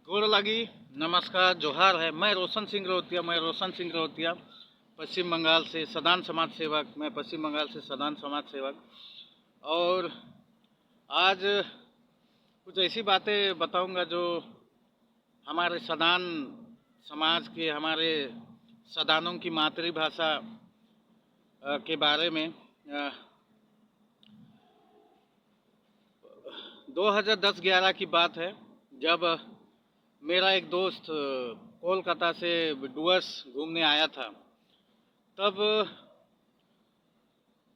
गोड़ लगी। नमस्कार, जोहार है। मैं रोशन सिंह रोतिया पश्चिम बंगाल से सदान समाज सेवक। मैं पश्चिम बंगाल से सदान समाज सेवक। और आज कुछ ऐसी बातें बताऊंगा जो हमारे सदान समाज के, हमारे सदानों की मातृभाषा के बारे में। 2010-11 की बात है, जब मेरा एक दोस्त कोलकाता से डुअर्स घूमने आया था। तब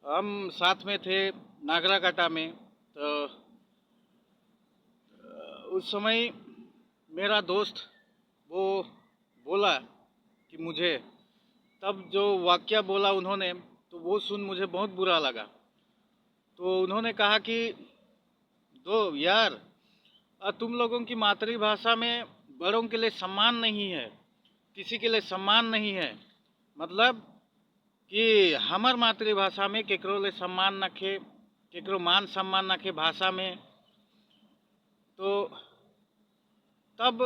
हम साथ में थे नागराकाटा में। तो उस समय मेरा दोस्त वो बोला कि मुझे, तब जो वाक्य बोला उन्होंने, तो वो सुन मुझे बहुत बुरा लगा। तो उन्होंने कहा कि दो यार, तुम लोगों की मातृभाषा में बड़ों के लिए सम्मान नहीं है, किसी के लिए सम्मान नहीं है। मतलब कि हमार मातृभाषा में केकरो ले सम्मान नखे, केकरो मान सम्मान नखे भाषा में। तो तब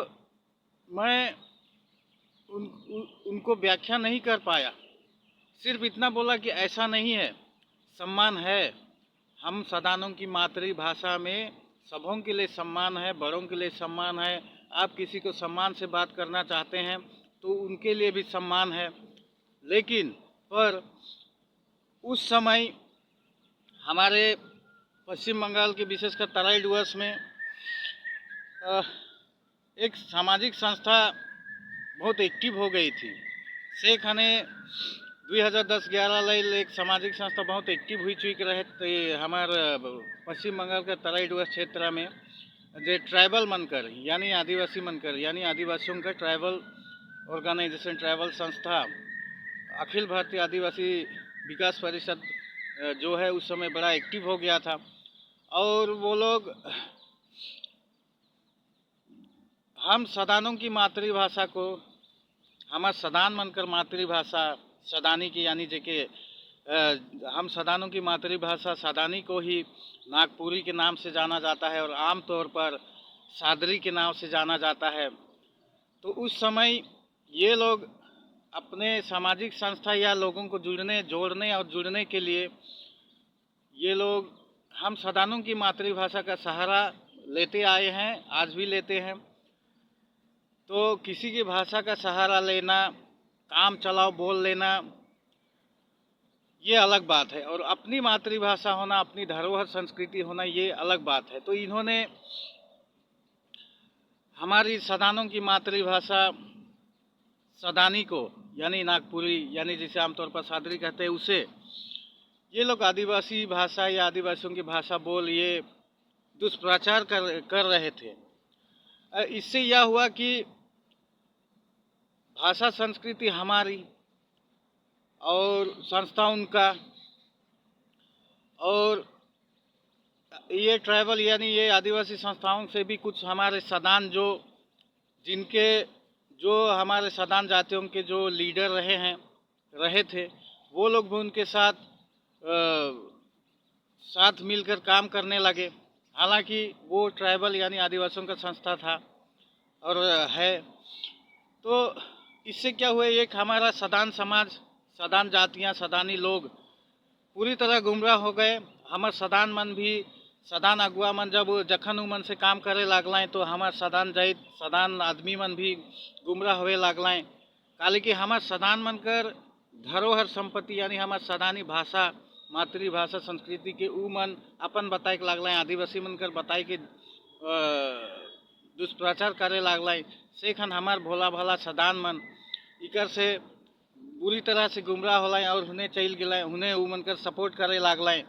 मैं उनको व्याख्या नहीं कर पाया, सिर्फ इतना बोला कि ऐसा नहीं है, सम्मान है। हम सदानों की मातृभाषा में सबों के लिए सम्मान है, बड़ों के लिए सम्मान है। आप किसी को सम्मान से बात करना चाहते हैं तो उनके लिए भी सम्मान है। लेकिन पर उस समय हमारे पश्चिम बंगाल के, विशेषकर तराई डुअर्स में एक सामाजिक संस्था बहुत एक्टिव हो गई थी। शेख हने 2010-11 लाइल एक सामाजिक संस्था बहुत एक्टिव हुई चुकी रहे हमारे पश्चिम बंगाल के तराई डुअर्स क्षेत्र में। जे ट्राइबल मनकर यानी आदिवासी मनकर यानी आदिवासियों का ट्राइबल ऑर्गेनाइजेशन, ट्राइबल संस्था, अखिल भारतीय आदिवासी विकास परिषद जो है, उस समय बड़ा एक्टिव हो गया था। और वो लोग हम सदानों की मातृभाषा को, हमारे सदान मनकर मातृभाषा सदानी की, यानी जेके हम सदानों की मातृभाषा सदानी को ही नागपुरी के नाम से जाना जाता है और आम तौर पर सादरी के नाम से जाना जाता है। तो उस समय ये लोग अपने सामाजिक संस्था या लोगों को जोड़ने के लिए ये लोग हम सदानों की मातृभाषा का सहारा लेते आए हैं, आज भी लेते हैं। तो किसी की भाषा का सहारा लेना, काम चलाओ बोल लेना, ये अलग बात है। और अपनी मातृभाषा होना, अपनी धरोहर संस्कृति होना, ये अलग बात है। तो इन्होंने हमारी सदानों की मातृभाषा सदानी को, यानी नागपुरी, यानी जिसे आमतौर पर सादरी कहते हैं, उसे ये लोग आदिवासी भाषा या आदिवासियों की भाषा बोल ये दुष्प्रचार कर रहे थे। इससे यह हुआ कि भाषा संस्कृति हमारी और संस्था उनका, और ये ट्राइबल यानी ये आदिवासी संस्थाओं से भी कुछ हमारे सदान जो हमारे सदान जातियों के जो लीडर रहे थे, वो लोग भी उनके साथ मिलकर काम करने लगे। हालांकि वो ट्राइबल यानी आदिवासियों का संस्था था और है। तो इससे क्या हुआ, एक हमारा सदान समाज, सदान जातियाँ, सदानी लोग पूरी तरह गुमराह हो गए। हमारे सदान मन भी, सदान अगुआ मन जब जखन उमन से काम करे लागलाएँ तो हमारे सदान आदमी मन भी गुमराह होए लागलाएँ। काले कि हमारे सदान मन कर धरोहर संपत्ति यानी हमारे सदानी भाषा, मातृभाषा, संस्कृति के ऊ मन अपन बताए के लागलाएँ, आदिवासी मन कर बताए के दुष्प्रचार करे लागलाएँ। सेखन हमार भोला भाला सदान मन इकर से बुरी तरह से गुमराह होलाएँ और उन्हें चल गए, उन्हें उमन कर सपोर्ट करे लागलाएँ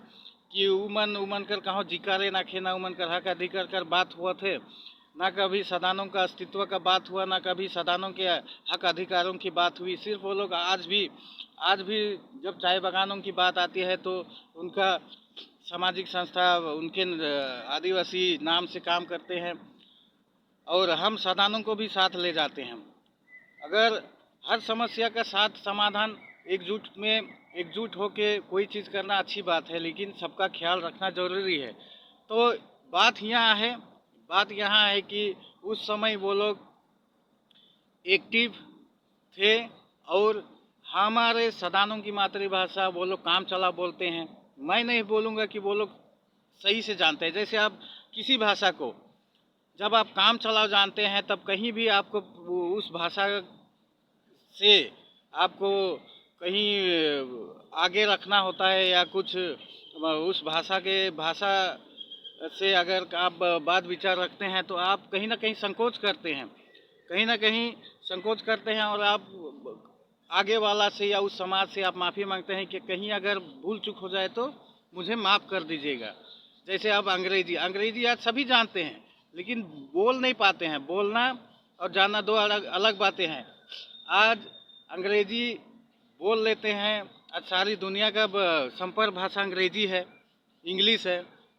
कि उमन कर कहो जिकारे ना खे, ना उमन कर हक अधिकार कर बात हुआ थे, ना कभी सदानों का अस्तित्व का बात हुआ, ना कभी सदानों के हक अधिकारों की बात हुई। सिर्फ वो लोग आज भी जब चाय बागानों की बात आती है तो उनका सामाजिक संस्था उनके आदिवासी नाम से काम करते हैं और हम सदानों को भी साथ ले जाते हैं। अगर हर समस्या का साथ समाधान एकजुट होके कोई चीज़ करना अच्छी बात है, लेकिन सबका ख्याल रखना जरूरी है। तो बात यहाँ है, बात यहाँ है कि उस समय वो लोग एक्टिव थे और हमारे सदानों की मातृभाषा वो लोग काम चला बोलते हैं। मैं नहीं बोलूँगा कि वो लोग सही से जानते हैं। जैसे आप किसी भाषा को जब आप काम चलाओ जानते हैं तब कहीं भी आपको उस भाषा से आपको कहीं आगे रखना होता है या कुछ उस भाषा से अगर आप बात विचार रखते हैं तो आप कहीं ना कहीं संकोच करते हैं, कहीं ना कहीं संकोच करते हैं और आप आगे वाला से या उस समाज से आप माफ़ी मांगते हैं कि कहीं अगर भूल चूक हो जाए तो मुझे माफ़ कर दीजिएगा। जैसे अब अंग्रेजी आज सभी जानते हैं लेकिन बोल नहीं पाते हैं। बोलना और जानना दो अलग अलग बातें हैं। आज अंग्रेजी बोल लेते हैं, आज सारी दुनिया का संपर्क भाषा अंग्रेजी है, इंग्लिश है।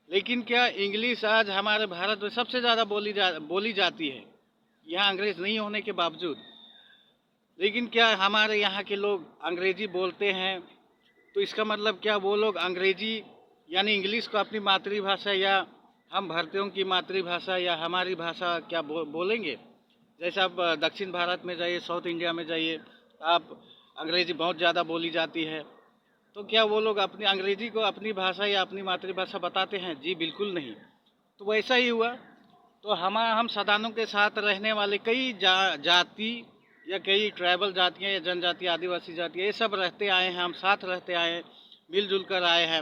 लेकिन क्या इंग्लिश आज हमारे भारत में सबसे ज़्यादा बोली जाती है, यहाँ अंग्रेज नहीं होने के बावजूद। लेकिन क्या हमारे यहाँ के लोग अंग्रेजी बोलते हैं तो इसका मतलब क्या वो लोग अंग्रेजी यानी इंग्लिश को अपनी मातृभाषा या हम भारतीयों की मातृभाषा या हमारी भाषा क्या बोलेंगे? जैसे आप दक्षिण भारत में जाइए, साउथ इंडिया में जाइए, आप अंग्रेजी बहुत ज़्यादा बोली जाती है। तो क्या वो लोग अपनी अंग्रेजी को अपनी भाषा या अपनी मातृभाषा बताते हैं? जी बिल्कुल नहीं। तो वैसा ही हुआ। तो हम सदानों के साथ रहने वाले कई जाति या कई ट्राइबल जातियाँ या जनजाति आदिवासी जातियाँ ये सब रहते आए हैं, हम साथ रहते आए हैं, मिलजुल कर आए हैं,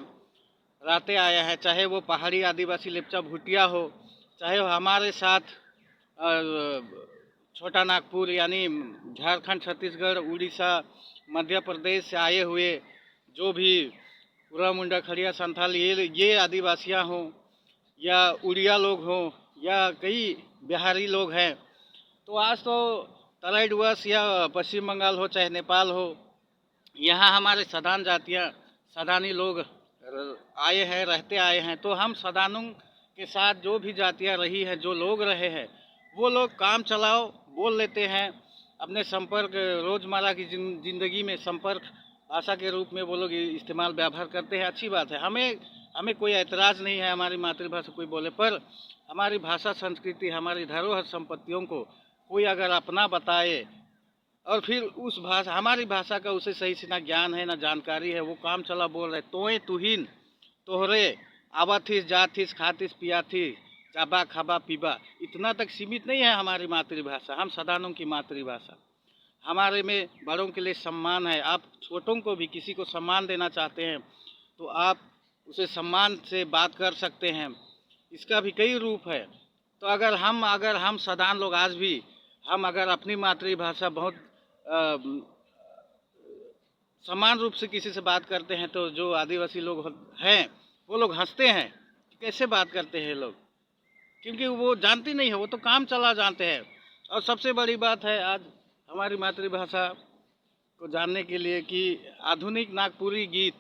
रहते आए हैं। चाहे वो पहाड़ी आदिवासी लेप्चा भूटिया हो, चाहे वो हमारे साथ छोटा नागपुर यानी झारखंड, छत्तीसगढ़, उड़ीसा, मध्य प्रदेश से आए हुए जो भी पूरा मुंडा खड़िया संथाल ये आदिवासियाँ हों या उड़िया लोग हों या कई बिहारी लोग हैं। तो आज तो तराई डुवर्स या पश्चिम बंगाल हो चाहे नेपाल हो, यहाँ हमारे सदान जातियाँ सदानी लोग आए हैं, रहते आए हैं। तो हम सदानों के साथ जो भी जातियाँ रही हैं, जो लोग रहे हैं, वो लोग काम चलाओ बोल लेते हैं। अपने संपर्क रोज़मर्रा की ज़िंदगी में संपर्क भाषा के रूप में वो लोग इस्तेमाल व्यवहार करते हैं। अच्छी बात है, हमें कोई ऐतराज़ नहीं है हमारी मातृभाषा कोई बोले, पर हमारी भाषा संस्कृति हमारी धरोहर संपत्तियों को कोई अगर अपना बताए और फिर उस भाषा हमारी भाषा का उसे सही से ना ज्ञान है ना जानकारी है, वो काम चला बोल रहे तोए तुहिन तोहरे आवथिस जाथिस खातिस पियाथिस चाबा खाबा पीबा, इतना तक सीमित नहीं है हमारी मातृभाषा। हम सदानों की मातृभाषा, हमारे में बड़ों के लिए सम्मान है। आप छोटों को भी किसी को सम्मान देना चाहते हैं तो आप उसे सम्मान से बात कर सकते हैं। इसका भी कई रूप है। तो अगर हम सदान लोग आज भी हम अगर अपनी मातृभाषा बहुत समान रूप से किसी से बात करते हैं तो जो आदिवासी लोग हैं वो लोग हंसते हैं कि कैसे बात करते हैं लोग, क्योंकि वो जानती नहीं है, वो तो काम चला जानते हैं। और सबसे बड़ी बात है आज हमारी मातृभाषा को जानने के लिए कि आधुनिक नागपुरी गीत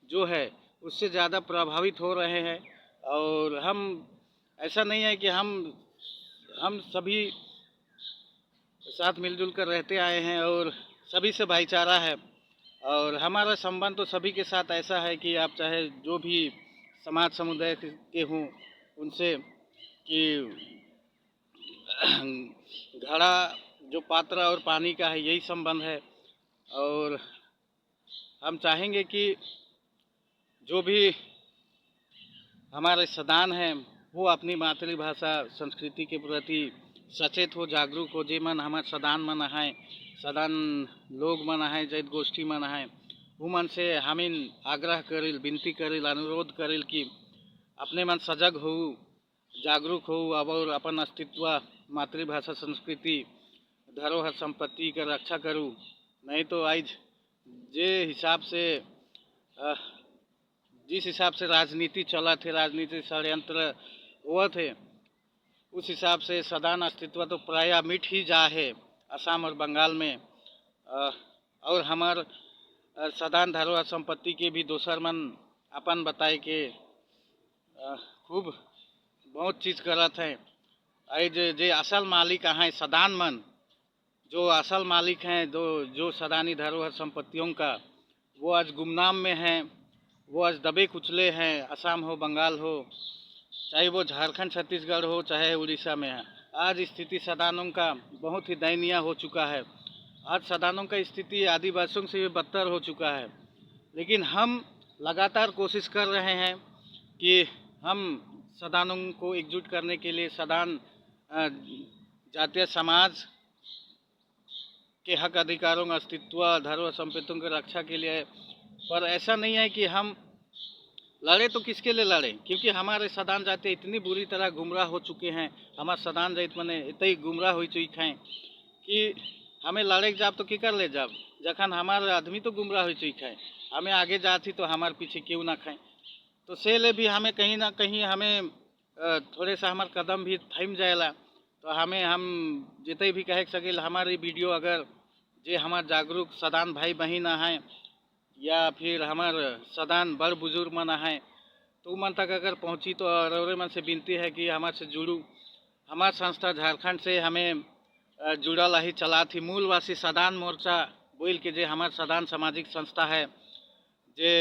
जो है उससे ज़्यादा प्रभावित हो रहे हैं। और हम ऐसा नहीं है कि हम सभी साथ मिलजुल कर रहते आए हैं और सभी से भाईचारा है और हमारा संबंध तो सभी के साथ ऐसा है कि आप चाहे जो भी समाज समुदाय के हों उनसे कि घड़ा जो पात्र और पानी का है यही संबंध है। और हम चाहेंगे कि जो भी हमारे सदान हैं वो अपनी मातृभाषा संस्कृति के प्रति सचेत हो, जागरूक हो। जे मन हमारे सदान मन हैं, सदान लोग मन हैं, जैत गोष्ठी मन हैं, वो मन से हमिन आग्रह करिल, विनती करिल, अनुरोध करिल कि अपने मन सजग हो, जागरूक हो और अपन अस्तित्व मातृभाषा संस्कृति धरोहर संपत्ति का रक्षा करूँ। नहीं तो आज जिस हिसाब से राजनीति चला थे, राजनीति षड्यंत्र हुआ थे, उस हिसाब से सदान अस्तित्व तो प्रायः मिट ही जा है असम और बंगाल में। और हमार सदान धरोहर संपत्ति के भी दोसर मन अपन बताए के खूब बहुत चीज़ करत हैं। आज जे असल मालिक हैं सदान मन, जो असल मालिक हैं जो सदानी धरोहर संपत्तियों का, वो आज गुमनाम में हैं, वो आज दबे कुचले हैं। असम हो, बंगाल हो, चाहे वो झारखंड छत्तीसगढ़ हो चाहे उड़ीसा में है। आज स्थिति सदानों का बहुत ही दयनीय हो चुका है। आज सदानों का स्थिति आदिवासियों से भी बदतर हो चुका है। लेकिन हम लगातार कोशिश कर रहे हैं कि हम सदानों को एकजुट करने के लिए सदान जातीय समाज के हक अधिकारों अस्तित्व धरोहर संपत्तियों की रक्षा के लिए। पर ऐसा नहीं है कि हम लड़े तो किसके लिए लड़े, क्योंकि हमारे सदान जाते इतनी बुरी तरह गुमराह हो चुके हैं। हमारे सदान जात मने इतनी गुमराह हो चुके हैं कि हमें लड़े जाब तो की कर ले जाब, जखन हमारे आदमी तो गुमराह हो चुके हैं। हमें आगे जाती तो हमारे पीछे क्यों ना खाएं। तो से ले भी हमें कहीं ना कहीं हमें थोड़े सा हमारे कदम भी थम जाएला। तो हम जितने भी कह सके हमारी वीडियो अगर जे हमारे जागरूक सदान भाई बहन हैं या फिर हमार सदान बड़ बुजुर्ग मन हैं तो मन तक अगर पहुंची तो रौरे मन से विनती है कि हमारे से जुड़ू। हमार संस्था झारखंड से हमें जुड़ल ही चला थी मूलवासी सदान मोर्चा बोल के जे हमार सदान सामाजिक संस्था है जे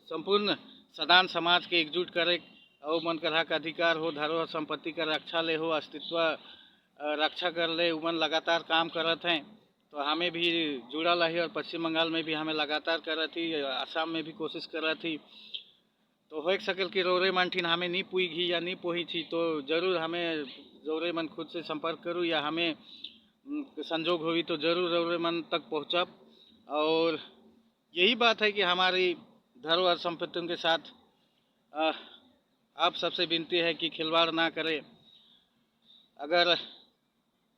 संपूर्ण सदान समाज के एकजुट करे और मन कर हक अधिकार हो धरोहर संपत्ति का रक्षा ले हो अस्तित्व रक्षा कर ले उमन लगातार काम करत हैं। तो हमें भी जुड़ा रही और पश्चिम बंगाल में भी हमें लगातार कर रही थी, आसाम में भी कोशिश कर रही थी। तो हो सकल कि रौरे मन ठीन हमें नहीं पुई घी या नहीं पोही थी तो जरूर हमें रौरे मन खुद से संपर्क करूँ या हमें संजोग हुई तो जरूर रौरे मन तक पहुँचब। और यही बात है कि हमारी धरोहर संपत्तियों के साथ आप सबसे विनती है कि खिलवाड़ ना करें। अगर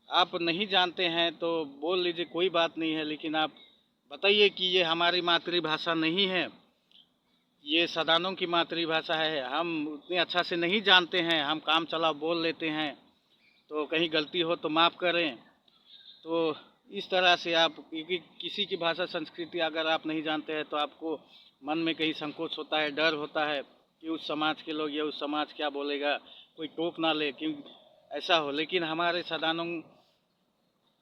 आप नहीं जानते हैं तो बोल लीजिए, कोई बात नहीं है, लेकिन आप बताइए कि ये हमारी मातृभाषा नहीं है, ये सदानों की मातृभाषा है। हम उतने अच्छा से नहीं जानते हैं, हम काम चला बोल लेते हैं, तो कहीं गलती हो तो माफ़ करें। तो इस तरह से आप क्योंकि किसी की भाषा संस्कृति अगर आप नहीं जानते हैं तो आपको मन में कहीं संकोच होता है, डर होता है कि उस समाज के लोग या उस समाज क्या बोलेगा, कोई टोक ना ले क्यों ऐसा हो। लेकिन हमारे सदानों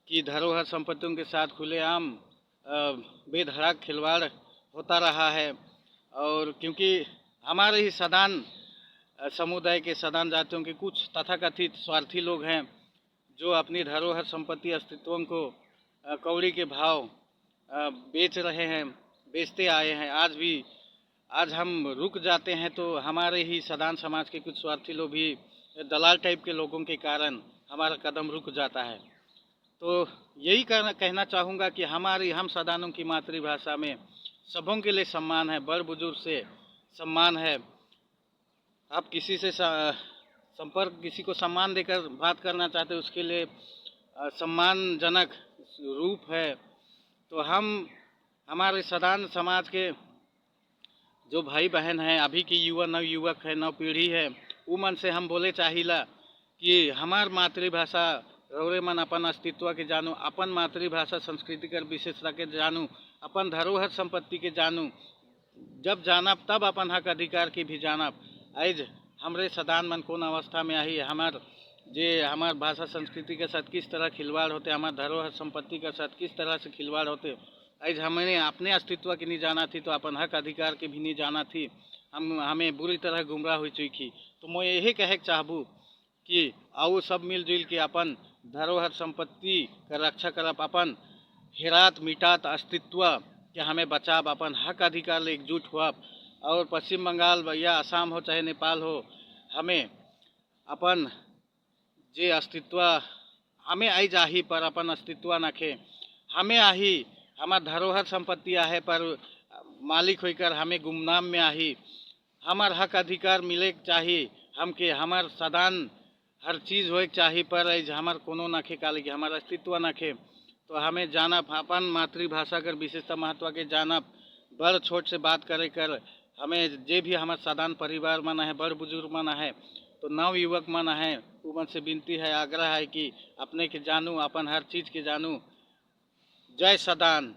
की धरोहर संपत्तियों के साथ खुलेआम बेधड़क खिलवाड़ होता रहा है। और क्योंकि हमारे ही सदान समुदाय के सदान जातियों के कुछ तथाकथित स्वार्थी लोग हैं जो अपनी धरोहर संपत्ति अस्तित्वों को कौड़ी के भाव बेच रहे हैं, बेचते आए हैं। आज हम रुक जाते हैं तो हमारे ही सदान समाज के कुछ स्वार्थी लोग भी दलाल टाइप के लोगों के कारण हमारा कदम रुक जाता है। तो यही कहना चाहूँगा कि हम सदानों की मातृभाषा में सबों के लिए सम्मान है, बड़ बुजुर्ग से सम्मान है। आप किसी से संपर्क किसी को सम्मान देकर बात करना चाहते हैं उसके लिए सम्मानजनक रूप है। तो हमारे सदान समाज के जो भाई बहन हैं, अभी की युवा नव युवक है, नव पीढ़ी है, वो मन से हम बोले चाहिला कि हमार मातृभाषा रौरे मन अपन अस्तित्व के जानू, अपन मातृभाषा संस्कृति कर विशेषता के जानू, अपन धरोहर संपत्ति के जानू। जब जानब तब अपन हक अधिकार के भी जानब। आज हमरे सदान मन कौन अवस्था में आई, हमार भाषा संस्कृति के साथ किस तरह खिलवाड़ होते, हमार धरोहर संपत्ति के साथ किस तरह से खिलवाड़ होते। आज हमने अपने अस्तित्व की नहीं जाना थी तो अपन हक अधिकार के भी नहीं जाना थी। हमें बुरी तरह गुमराह हो चुकी। तो मैं यही कहे चाहूँ कि आओ सब मिलजुल के अपन धरोहर संपत्ति का रक्षा करब, अपन हेरात मिटात अस्तित्व के हमें बचाब, अपन हक अधिकार ले एकजुट हुआब। और पश्चिम बंगाल या आसाम हो चाहे नेपाल हो, हमें अपन जे अस्तित्व हमें आई जाही पर अपन अस्तित्व नखे हमें आही, हमार धरोहर संपत्ति आहे पर मालिक होकर हमें गुमनाम में आही। हमार हक अधिकार मिले चाहिए हमके, हमार सदान हर चीज़ हो चाहिए पर हमार कोनो नखे काले कि हमार अस्तित्व नखे। तो हमें जानब अपन मातृभाषा कर विशेषता महत्व के जानब, बड़ छोट से बात करे कर हमें जे भी हमार सदान परिवार मन है, बड़ बुजुर्ग मन है, तो नव युवक मन है, उमन से विनती है, आग्रह है कि अपने के जानू, अपन हर चीज़ के जानू। जय सदान।